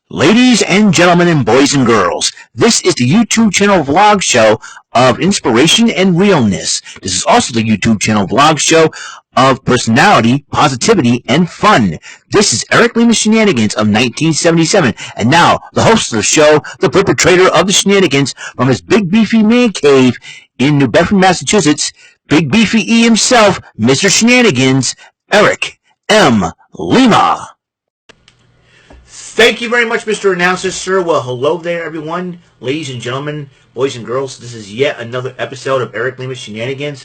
Ladies and gentlemen and boys and girls, this is the YouTube channel vlog show of inspiration and realness. This is also the YouTube channel vlog show of personality, positivity, and fun. This is Eric Lima Shenanigans of 1977, and now the host of the show, the perpetrator of the shenanigans from his big beefy man cave in New Bedford, Massachusetts, Big Beefy E himself, Mr. Shenanigans, Eric M. Lima. Thank you very much, Mr. Announcer, sir. Well, hello there, everyone. Ladies and gentlemen, boys and girls, this is yet another episode of Eric Lima Shenanigans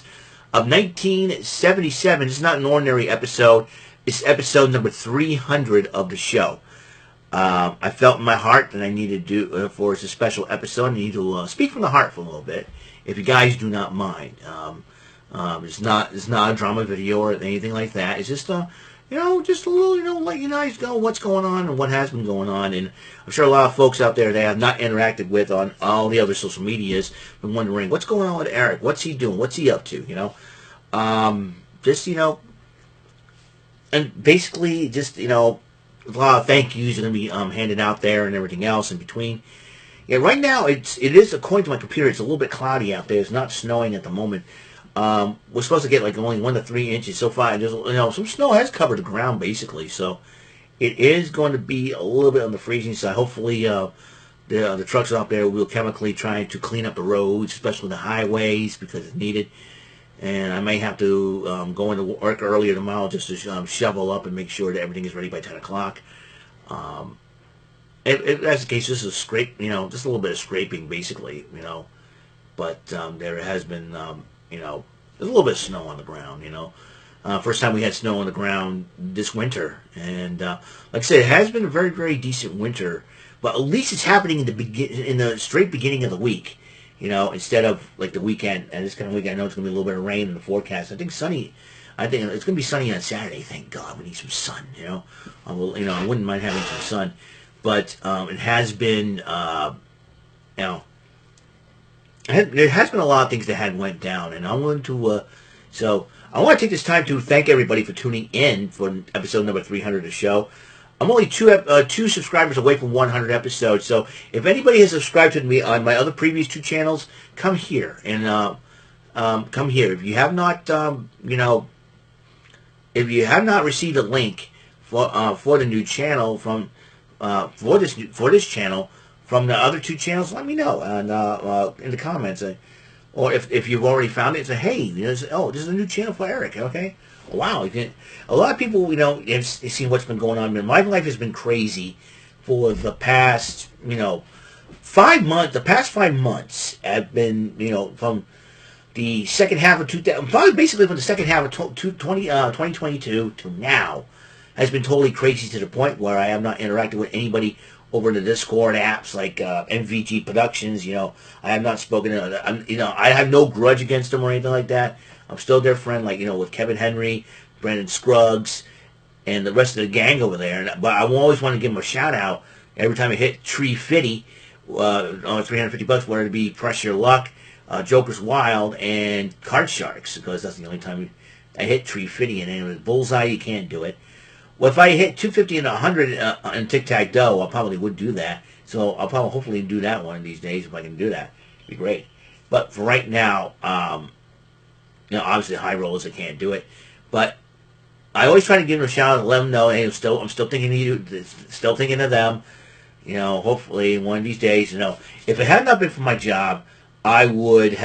of 1977. It's not an ordinary episode. It's episode number 300 of the show. I felt in my heart that I needed to do, for it's a special episode, I need to speak from the heart for a little bit, if you guys do not mind. It's not a drama video or anything like that. It's just just a little, let you guys know what's going on and what has been going on. And I'm sure a lot of folks out there that I have not interacted with on all the other social medias been wondering, what's going on with Eric? What's he doing? What's he up to? And basically just, a lot of thank yous are going to be handed out there and everything else in between. Yeah, right now, it is, according to my computer, it's a little bit cloudy out there. It's not snowing at the moment. We're supposed to get like only 1 to 3 inches so far. There's some snow has covered the ground basically, so it is going to be a little bit on the freezing side. Hopefully, the trucks out there will chemically try to clean up the roads, especially the highways, because it's needed. And I may have to go into work earlier tomorrow just to shovel up and make sure that everything is ready by 10 o'clock. If that's the case, this is a scrape, just a little bit of scraping basically, But there has been there's a little bit of snow on the ground, First time we had snow on the ground this winter. And like I said, it has been a very, very decent winter. But at least it's happening in the straight beginning of the week, instead of like the weekend. And this kind of weekend, I know it's going to be a little bit of rain in the forecast. I think it's going to be sunny on Saturday. Thank God, we need some sun, I wouldn't mind having some sun. But it has been, there has been a lot of things that had went down, and I'm willing to, so I want to take this time to thank everybody for tuning in for episode number 300 of the show. I'm only two subscribers away from 100 episodes, so if anybody has subscribed to me on my other previous 2 channels, come here, and come here. If you have not, if you have not received a link for the new channel for this channel, from the other 2 channels, let me know in the comments. Or if you've already found it, say, hey, this is a new channel for Eric, okay? Wow. A lot of people, have seen what's been going on. My life has been crazy for the past, 5 months. The past 5 months have been, from the second half of 2000, probably basically from the second half of 2022 to now, has been totally crazy to the point where I have not interacted with anybody over the Discord apps like MVG Productions. I have not spoken to them. I have no grudge against them or anything like that. I'm still their friend, like, with Kevin Henry, Brandon Scruggs, and the rest of the gang over there. But I always want to give them a shout out every time I hit Tree Fitty, on $350, whether it be Press Your Luck, Joker's Wild, and Card Sharks, because that's the only time I hit Tree Fitty, and with Bullseye you can't do it. Well, if I hit 250 and 100 in tic-tac-toe, I probably would do that. So I'll probably hopefully do that one of these days if I can do that. It'd be great. But for right now, obviously high rollers, I can't do it. But I always try to give them a shout out and let them know, hey, I'm still thinking of you, still thinking of them. Hopefully one of these days, if it had not been for my job, I would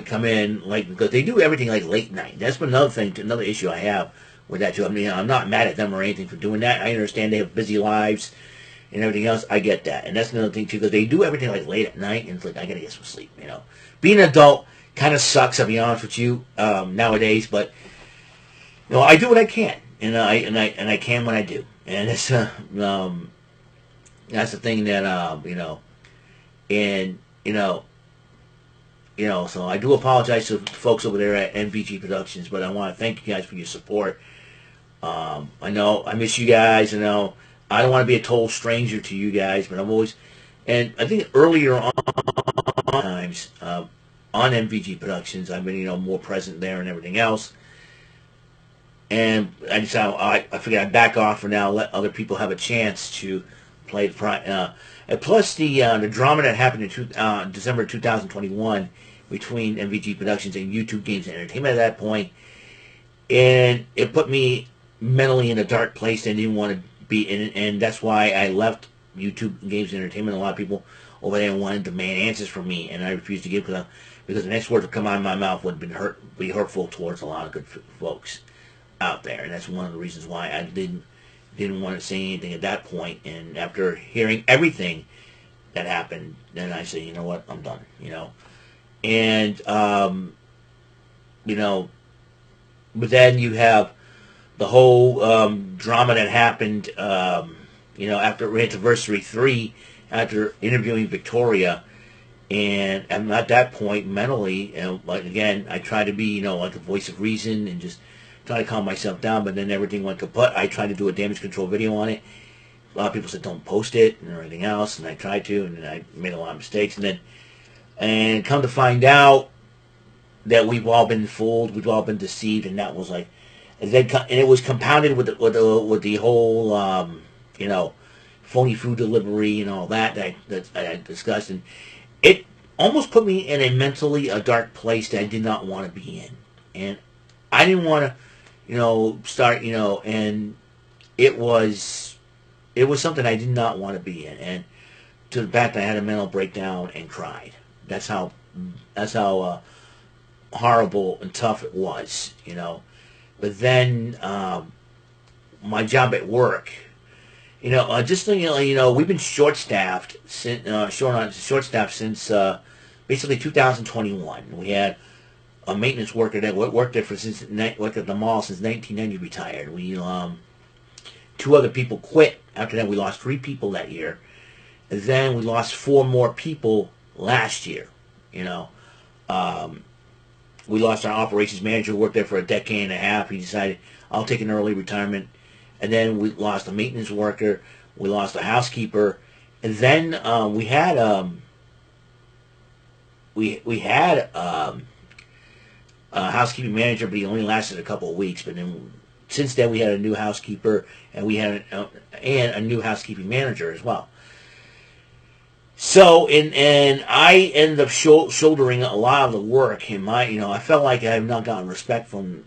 come in, because they do everything like late night. That's another issue I have with that too. I'm not mad at them or anything for doing that. I understand they have busy lives and everything else. I get that. And that's another thing too, because they do everything like late at night, and it's like, I gotta get some sleep, Being an adult kind of sucks, I'll be honest with you, nowadays, but, I do what I can, and I can when I do. And it's, that's the thing that, so I do apologize to folks over there at MVG Productions, but I want to thank you guys for your support. I know I miss you guys. I don't want to be a total stranger to you guys, but I'm always, and I think earlier on times on MVG Productions, I've been more present there and everything else. And I figured I'd back off for now, let other people have a chance to played. And plus the drama that happened in December 2021 between MVG Productions and YouTube Games and Entertainment at that point, and it put me mentally in a dark place I didn't want to be in, and that's why I left YouTube Games and Entertainment. A lot of people over there wanted to demand answers from me, and I refused to give because the next word to come out of my mouth would be hurtful towards a lot of good folks out there, and that's one of the reasons why I didn't want to say anything at that point. And after hearing everything that happened, then I said, you know what, I'm done. And but then you have the whole drama that happened, after Anniversary 3, after interviewing Victoria. And at that point, mentally, again, I try to be, like a voice of reason and just try to calm myself down, but then everything went kaput. I tried to do a damage control video on it. A lot of people said don't post it and everything else, and I tried to, and then I made a lot of mistakes. And come to find out that we've all been fooled, we've all been deceived, and that was like, and it was compounded with the whole, phony food delivery and all that I discussed, and it almost put me in a dark place that I did not want to be in, and I didn't want to, start, and it was something I did not want to be in, and to the fact that I had a mental breakdown and cried. That's how horrible and tough it was, But then my job at work, we've been short-staffed since basically 2021. We had a maintenance worker that worked at the mall since 1990 retired. We 2 other people quit. After that, we lost 3 people that year. And then we lost 4 more people last year. We lost our operations manager who worked there for a decade and a half. He decided, I'll take an early retirement. And then we lost a maintenance worker. We lost a housekeeper. And then we had a housekeeping manager, but he only lasted a couple of weeks. But then since then we had a new housekeeper, and we had a new housekeeping manager as well. So, and I ended up shouldering a lot of the work in I felt like I have not gotten respect from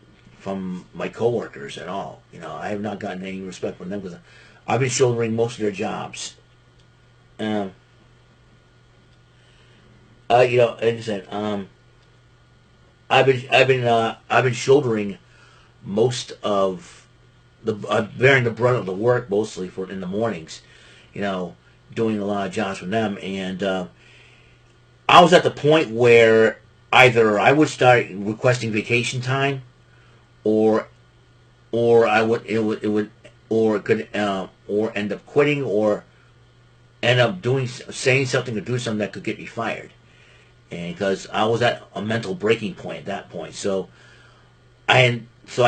my coworkers at all. I have not gotten any respect from them because I've been shouldering most of their jobs. Like I said, I've been shouldering most of bearing the brunt of the work mostly in the mornings, doing a lot of jobs for them, and I was at the point where either I would start requesting vacation time, or it could end up quitting, or end up saying something or doing something that could get me fired, and because I was at a mental breaking point at that point, so I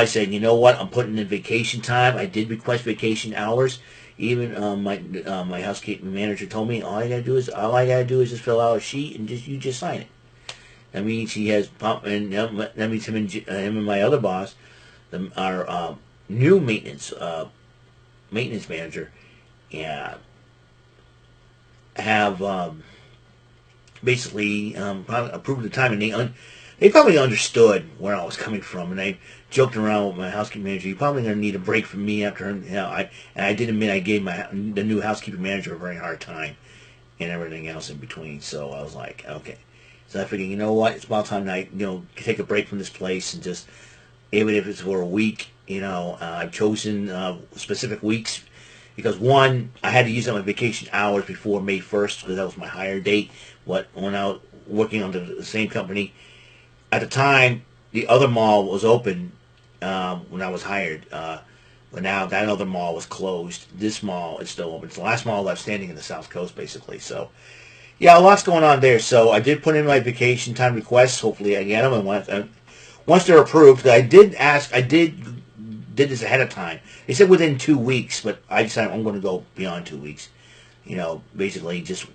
said, you know what, I'm putting in vacation time. I did request vacation hours. Even my housekeeping manager told me all I gotta do is just fill out a sheet and you just sign it. That means he has, and that means him and my other boss, our new maintenance manager, have basically approved the time, and they probably understood where I was coming from, and they joked around with my housekeeping manager. You're probably going to need a break from me after, I did admit I gave the new housekeeping manager a very hard time, and everything else in between. So I was like, okay. So I figured, you know what, it's about time I, take a break from this place, and just, even if it's for a week, I've chosen specific weeks, because one, I had to use up my vacation hours before May 1st, because that was my hire date, when I was working under the same company. At the time, the other mall was open when I was hired, but now that other mall was closed. This mall is still open. It's the last mall left standing in the South Coast, basically. So, yeah, a lot's going on there. So I did put in my vacation time requests. Hopefully I get them. And once they're approved, I did this ahead of time. They said within 2 weeks, but I decided I'm going to go beyond 2 weeks. Basically just,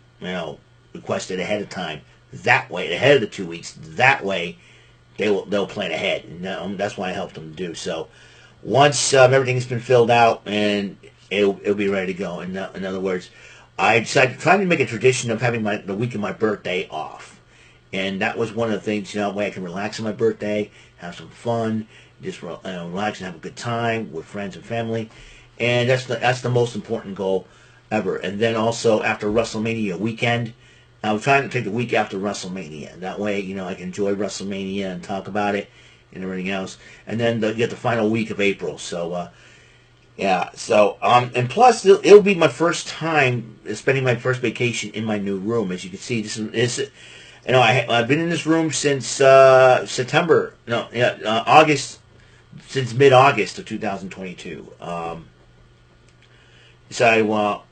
request it ahead of time. That way, ahead of the 2 weeks. That way, they'll plan ahead, and that's why I helped them do. So once everything's been filled out, and it'll be ready to go. In other words, I decided trying to make a tradition of having the week of my birthday off, and that was one of the things. Way I can relax on my birthday, have some fun, just relax and have a good time with friends and family, and that's the most important goal ever. And then also after WrestleMania weekend, I was trying to take the week after WrestleMania. That way, I can enjoy WrestleMania and talk about it and everything else. And then you get the final week of April. So, yeah. So, and plus, it'll be my first time spending my first vacation in my new room. As you can see, this is I've been in this room since September. No, yeah, August, since mid-August of 2022. Decided while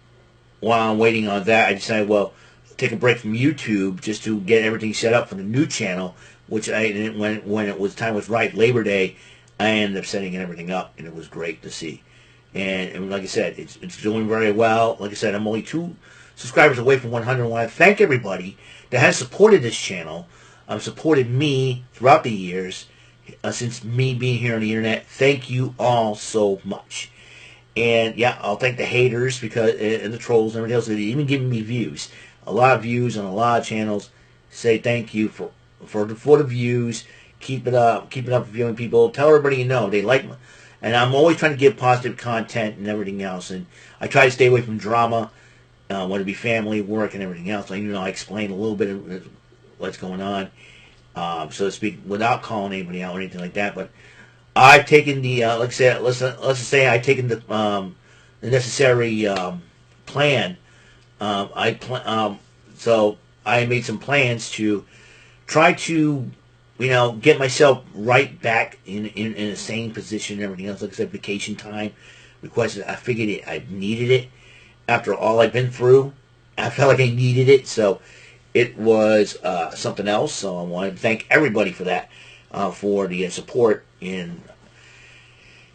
I'm waiting on that, I decided, take a break from YouTube just to get everything set up for the new channel, which when it was time was right, Labor Day, I ended up setting everything up, and it was great to see. And like I said, it's doing very well. Like I said, I'm only 2 subscribers away from 100. I want to thank everybody that has supported this channel, supported me throughout the years, since me being here on the internet. Thank you all so much. And yeah, I'll thank the haters and the trolls and everything else. They're even giving me views. A lot of views on a lot of channels. Say thank you for the views. Keep it up viewing people. Tell everybody you know they like me. And I'm always trying to give positive content and everything else. And I try to stay away from drama, whether it be family, work, and everything else. I explain a little bit of what's going on, so to speak, without calling anybody out or anything like that. But I've taken the like I said, let's just say I've taken the necessary plan. So I made some plans to try to, get myself right back in a sane position and everything else. Like I said, vacation time requested. I figured I needed it after all I've been through. I felt like I needed it, so it was something else. So I want to thank everybody for that, for the support. And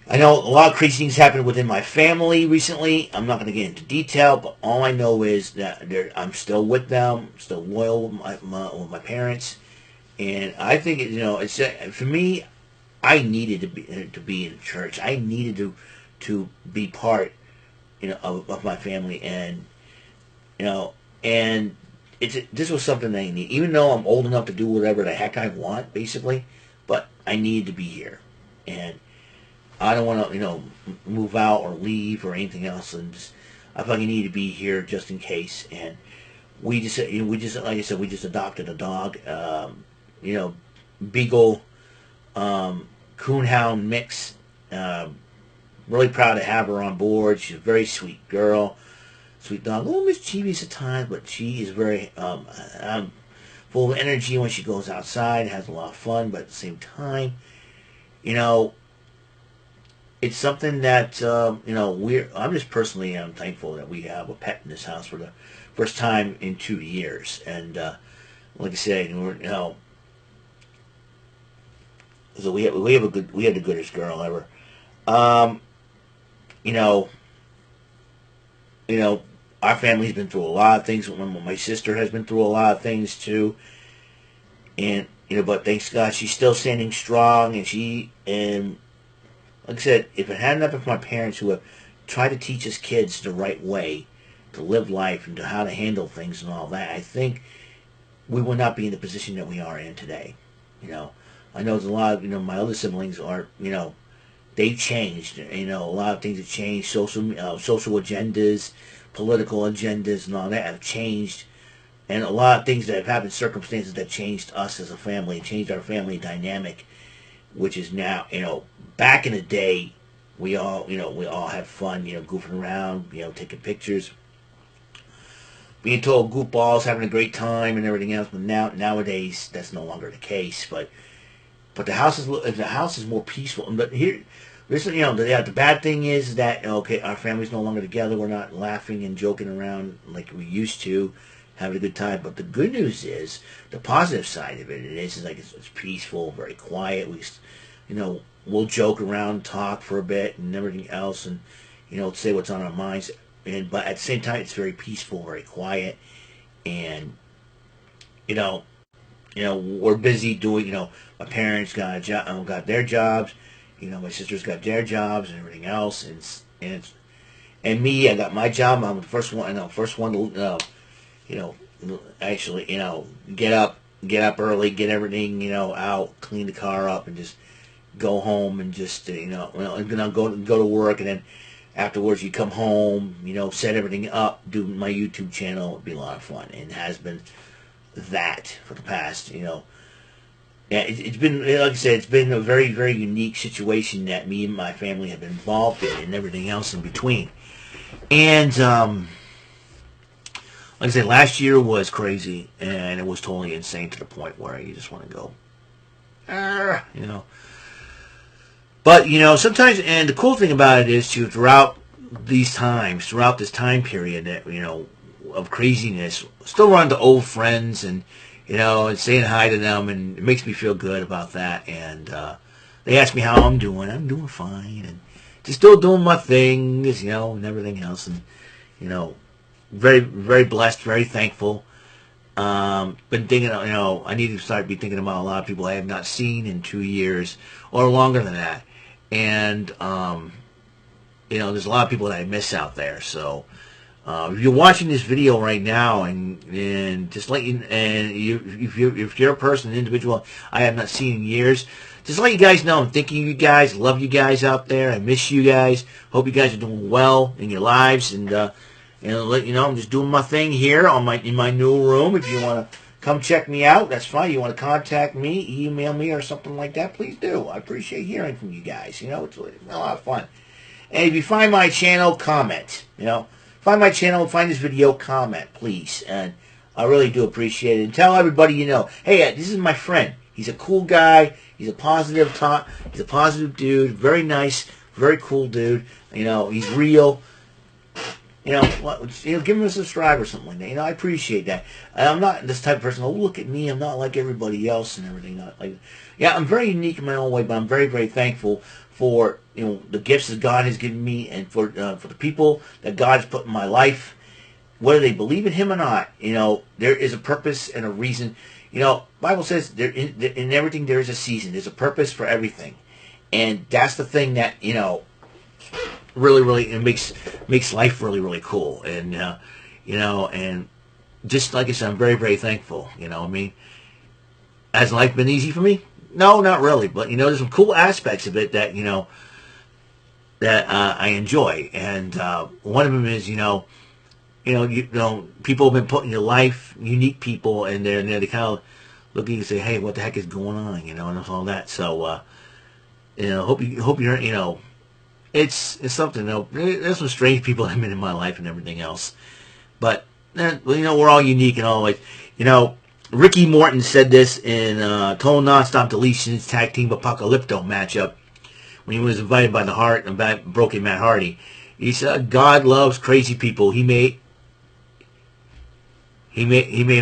I know a lot of crazy things happened within my family recently. I'm not going to get into detail, but all I know is that I'm still with them, still loyal with my parents, and I think it's for me. I needed to be in church. I needed to be part, of my family, and and this was something that I need. Even though I'm old enough to do whatever the heck I want, basically, but I needed to be here, and I don't want to, move out or leave or anything else, and I feel like I need to be here just in case. And we just, like I said, we just adopted a dog, Beagle, Coonhound mix. Really proud to have her on board. She's a very sweet girl, sweet dog. A little mischievous at times, but she is very full of energy when she goes outside. Has a lot of fun, but at the same time, it's something that I'm just personally thankful that we have a pet in this house for the first time in 2 years. And like I said, so we had the goodest girl ever. Our family's been through a lot of things. My sister has been through a lot of things too, and but thanks God she's still standing strong. And like I said, if it hadn't been for my parents who have tried to teach us kids the right way to live life and to how to handle things and all that, I think we would not be in the position that we are in today. I know there's a lot of, my other siblings are, they've changed. A lot of things have changed. Social agendas, political agendas, and all that have changed. And a lot of things that have happened, circumstances that changed us as a family, changed our family dynamic, which is now, back in the day, we all had fun, goofing around, taking pictures, being told goofballs, having a great time and everything else. But nowadays, that's no longer the case. But the house is more peaceful. But here, listen, the bad thing is that, okay, our family's no longer together. We're not laughing and joking around like we used to, having a good time. But the good news is, the positive side of it is like it's peaceful, very quiet. We'll joke around, talk for a bit, and everything else, and say what's on our minds. But at the same time, it's very peaceful, very quiet, and we're busy doing. My parents got got their jobs. My sisters got their jobs and everything else, and And me, I got my job. I'm the first one. First one to, you know, actually, get up early, get everything, out, clean the car up, and just go home and just, and then I'll go to work, and then afterwards you come home, set everything up, do my YouTube channel. It'd be a lot of fun, and has been that for the past, yeah, it's been, like I said, it's been a very, very unique situation that me and my family have been involved in, and everything else in between. And like I said, last year was crazy, and it was totally insane to the point where you just want to go, But, sometimes, and the cool thing about it is, throughout these times, throughout this time period that, of craziness, still run to old friends and, and saying hi to them, and it makes me feel good about that. And they ask me how I'm doing. I'm doing fine, and just still doing my things, and everything else. And, very, very blessed, very thankful. Been thinking, I need to start thinking about a lot of people I have not seen in 2 years or longer than that. And, there's a lot of people that I miss out there. So, if you're watching this video right now, and just let you, and if you're a person, an individual I have not seen in years, just let you guys know I'm thinking of you guys, love you guys out there. I miss you guys. Hope you guys are doing well in your lives, and let you know I'm just doing my thing here in my new room. If you want to come check me out, that's fine. You want to contact me, email me, or something like that, please do. I appreciate hearing from you guys. It's a lot of fun. And if you find my channel, comment. Find my channel, find this video, comment, please. And I really do appreciate it. And tell everybody hey, this is my friend. He's a cool guy. He's a positive He's a positive dude. Very nice, very cool dude. He's real. Give him a subscribe or something like that. I appreciate that. I'm not this type of person. Oh, look at me. I'm not like everybody else and everything. I'm very unique in my own way, but I'm very, very thankful for the gifts that God has given me, and for the people that God has put in my life. Whether they believe in Him or not, there is a purpose and a reason. Bible says in everything there is a season. There's a purpose for everything, and that's the thing that really, really, it makes life really, really cool. And and just like I said, I'm very, very thankful. Has life been easy for me? No, not really. But there's some cool aspects of it that that I enjoy. And one of them is people have been put in your life, unique people, and they kind of look at you and say, hey, what the heck is going on? And all that. So hope you're it's something. There's some strange people that have been in my life and everything else, but we're all unique and all. Ricky Morton said this in Total Nonstop Deletions Tag Team Apocalypto matchup when he was invited by the Broken Matt Hardy. He said, "God loves crazy people. He made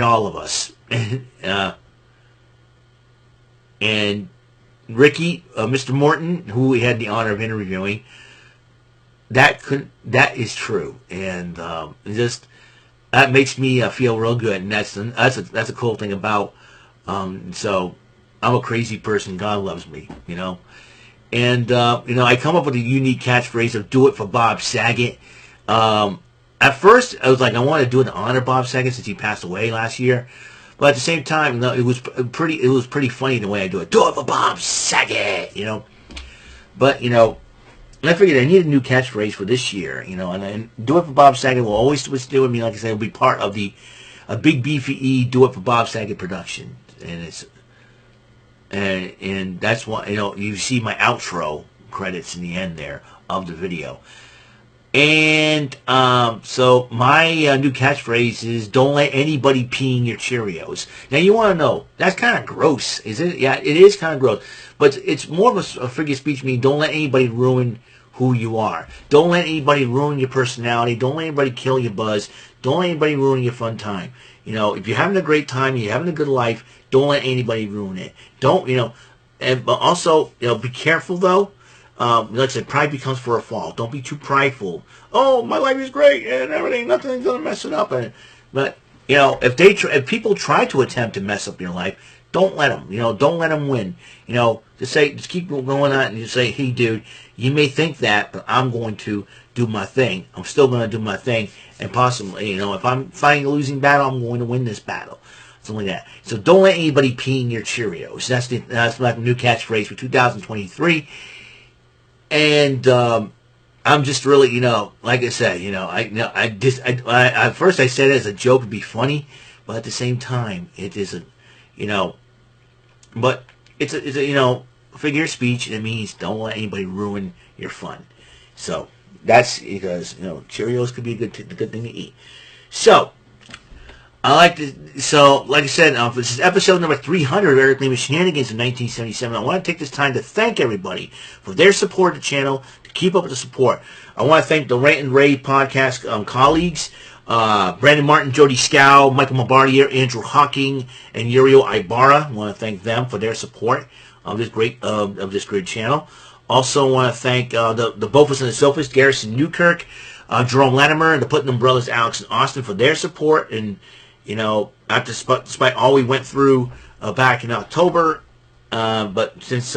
all of us." And Ricky, Mr. Morton, who we had the honor of interviewing, that is true, and that makes me feel real good, and that's a cool thing about. So I'm a crazy person. God loves me, and I come up with a unique catchphrase of "Do it for Bob Saget." At first, I was like, I want to do it to honor Bob Saget since he passed away last year. But at the same time, it was pretty funny the way I do it. Do it for Bob Saget, But, I figured I need a new catchphrase for this year, and Do It for Bob Saget will always still with me. Like I said, it'll be part of a Big BFE Do It for Bob Saget production. And that's why, you see my outro credits in the end there of the video. And so my new catchphrase is, don't let anybody pee in your Cheerios. Now you want to know, that's kind of gross, is it? Yeah, it is kind of gross. But it's more of a figure of speech, meaning don't let anybody ruin who you are. Don't let anybody ruin your personality. Don't let anybody kill your buzz. Don't let anybody ruin your fun time. If you're having a great time, you're having a good life, don't let anybody ruin it. Don't, but also, be careful though. Like I said, pride becomes for a fall. Don't be too prideful. Oh, my life is great and everything. Nothing's gonna mess it up. But if people try to attempt to mess up your life, don't let them. Don't let them win. Just keep going on and just say, hey, dude, you may think that, but I'm going to do my thing. I'm still going to do my thing, and possibly, if I'm fighting a losing battle, I'm going to win this battle. Something like that. So don't let anybody pee in your Cheerios. That's my new catchphrase for 2023. And I'm just really, like I said, at first I said it as a joke to be funny, but at the same time, it isn't, but it's a figure of speech. It means don't let anybody ruin your fun. So that's because, Cheerios could be a good thing to eat. So, like I said, this is episode number 300 of Eric Lima Shenanigans in 1977. I want to take this time to thank everybody for their support of the channel, to keep up with the support. I want to thank the Rant and Rave podcast colleagues, Brandon Martin, Jody Scow, Michael Mabardier, Andrew Hawking, and Uriel Ibarra. I want to thank them for their support of this great channel. Also want to thank the Bofus and the Sofas, Garrison Newkirk, Jerome Latimer, and the Putnam brothers, Alex and Austin, for their support. And despite all we went through back in October, but since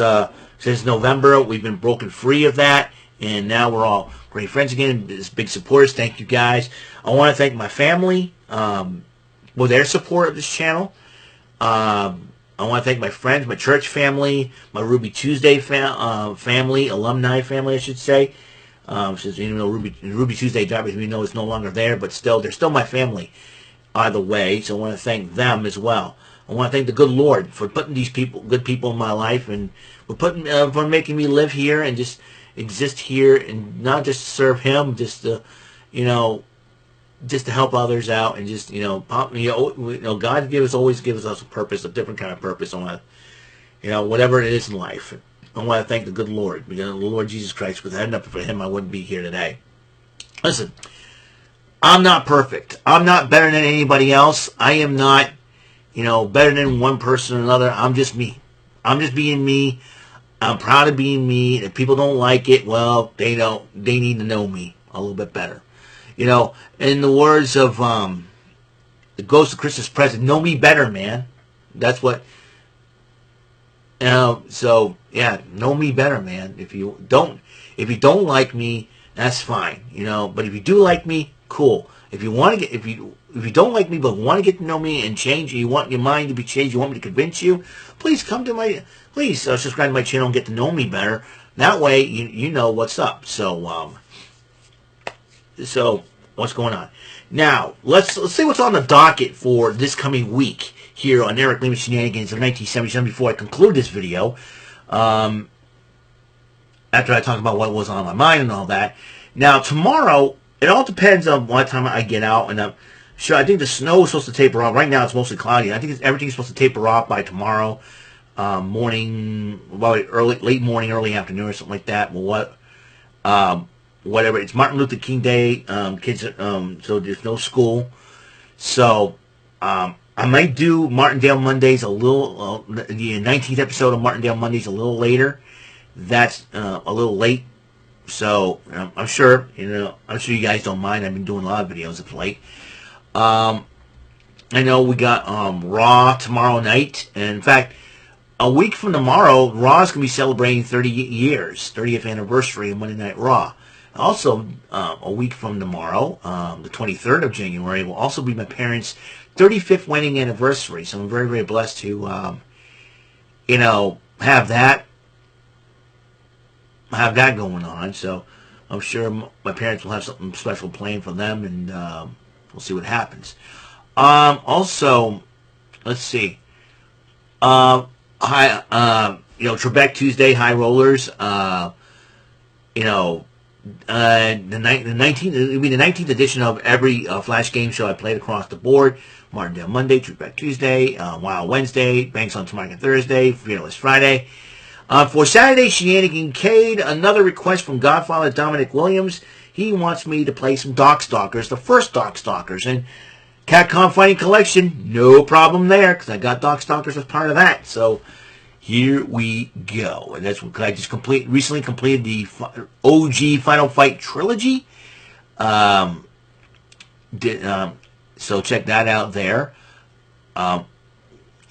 November, we've been broken free of that, and now we're all great friends again. As big supporters, thank you guys. I want to thank my family for their support of this channel. I want to thank my friends, my church family, my Ruby Tuesday family, alumni family, I should say. Since even though Ruby Tuesday died, we know it's no longer there, but still, they're still my family either way. So I want to thank them as well. I want to thank the good Lord for putting these good people in my life, and for making me live here and just exist here, and not just serve Him, just to help others out, and just God always gives us a purpose, a different kind of purpose. I want whatever it is in life. I want to thank the good Lord, because the Lord Jesus Christ, if it hadn't been for Him, I wouldn't be here today. Listen, I'm not perfect. I'm not better than anybody else. I am not, better than one person or another. I'm just me. I'm just being me. I'm proud of being me. If people don't like it, well, they need to know me a little bit better. In the words of the Ghost of Christmas Present, know me better, man. That's what. So yeah, know me better, man. If you don't like me, that's fine. But if you do like me, cool. If you don't like me but want to get to know me and change, you want your mind to be changed, you want me to convince you, please subscribe to my channel and get to know me better. That way, you know what's up. So what's going on now? Let's see what's on the docket for this coming week here on Eric Lima Shenanigans of 1977. Before I conclude this video, after I talk about what was on my mind and all that. Now tomorrow, it all depends on what time I get out, and sure, I think the snow is supposed to taper off. Right now, it's mostly cloudy. I think everything's supposed to taper off by tomorrow morning, late morning, early afternoon, or something like that. But whatever. It's Martin Luther King Day. Kids, so there's no school. So I might do Martindale Mondays a little. The 19th episode of Martindale Mondays a little later. That's a little late. So I'm sure you guys don't mind. I've been doing a lot of videos of late. I know we got Raw tomorrow night, and in fact, a week from tomorrow, Raw is going to be celebrating 30th anniversary of Monday Night Raw. Also, a week from tomorrow, the 23rd of January, will also be my parents' 35th wedding anniversary. So I'm very, very blessed to, have that going on. So I'm sure my parents will have something special planned for them, and we'll see what happens. Also, let's see. Trebek Tuesday, High Rollers. The 19th, it'll be the 19th edition of every Flash game show I played across the board. Martindale Monday, Trebek Tuesday, Wild Wednesday, Banks on Tomorrow Thursday, Fearless Friday. For Saturday, Shenanigancade, another request from Godfather Dominic Williams. He wants me to play some Darkstalkers, the first Darkstalkers. And Capcom Fighting Collection, no problem there, because I got Darkstalkers as part of that. So here we go. And that's what I just recently completed the OG Final Fight trilogy. So check that out there.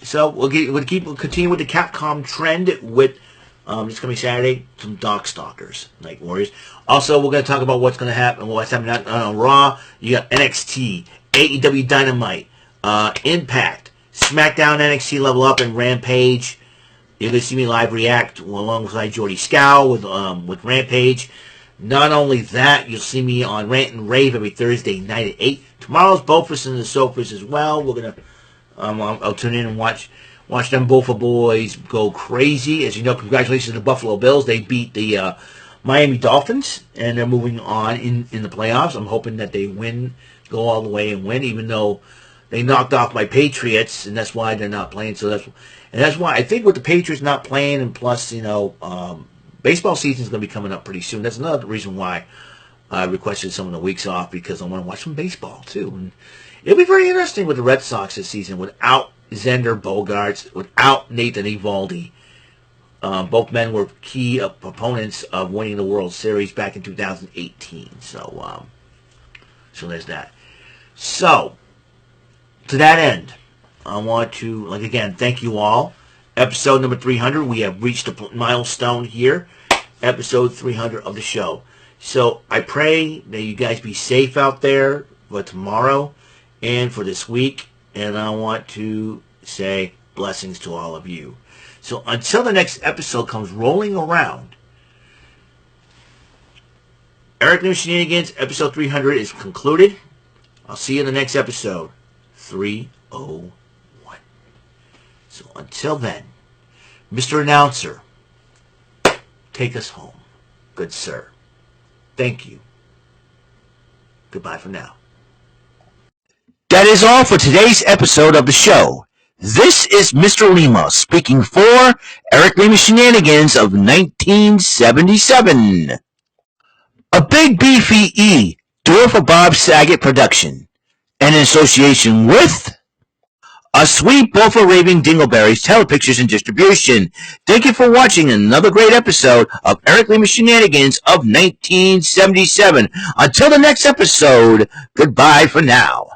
So we'll continue with the Capcom trend with It's going to be Saturday. Some Darkstalkers, Night Warriors. Also, we're going to talk about what's going to happen. What's happening on Raw. You got NXT, AEW Dynamite, Impact, SmackDown, NXT Level Up, and Rampage. You're going to see me live react alongside Jordy Scow with Rampage. Not only that, you'll see me on Rant and Rave every Thursday night at 8. Tomorrow's Bofus and the Sofas as well. We're going to, I'll tune in and watch them Bofa boys go crazy. As you know, congratulations to the Buffalo Bills. They beat the Miami Dolphins, and they're moving on in the playoffs. I'm hoping that they win, go all the way and win, even though they knocked off my Patriots, and that's why they're not playing. So that's why I think with the Patriots not playing, and plus, baseball season is going to be coming up pretty soon. That's another reason why I requested some of the weeks off, because I want to watch some baseball too. And it'll be very interesting with the Red Sox this season without Xander Bogaerts, without Nathan Eovaldi. Both men were key proponents of winning the World Series back in 2018. So there's that. So, to that end, I want to, again, thank you all. Episode number 300. We have reached a milestone here. Episode 300 of the show. So I pray that you guys be safe out there for tomorrow and for this week. And I want to say blessings to all of you. So until the next episode comes rolling around, Eric Lima Shenanigans, episode 300 is concluded. I'll see you in the next episode, 301. So until then, Mr. Announcer, take us home. Good sir. Thank you. Goodbye for now. That is all for today's episode of the show. This is Mr. Lima speaking for Eric Lima Shenanigans of 1977. A Big Beefy E, Dwarf Bob Saget production, and in association with A Sweet Bofa Raving Dingleberries Telepictures and Distribution. Thank you for watching another great episode of Eric Lima Shenanigans of 1977. Until the next episode, goodbye for now.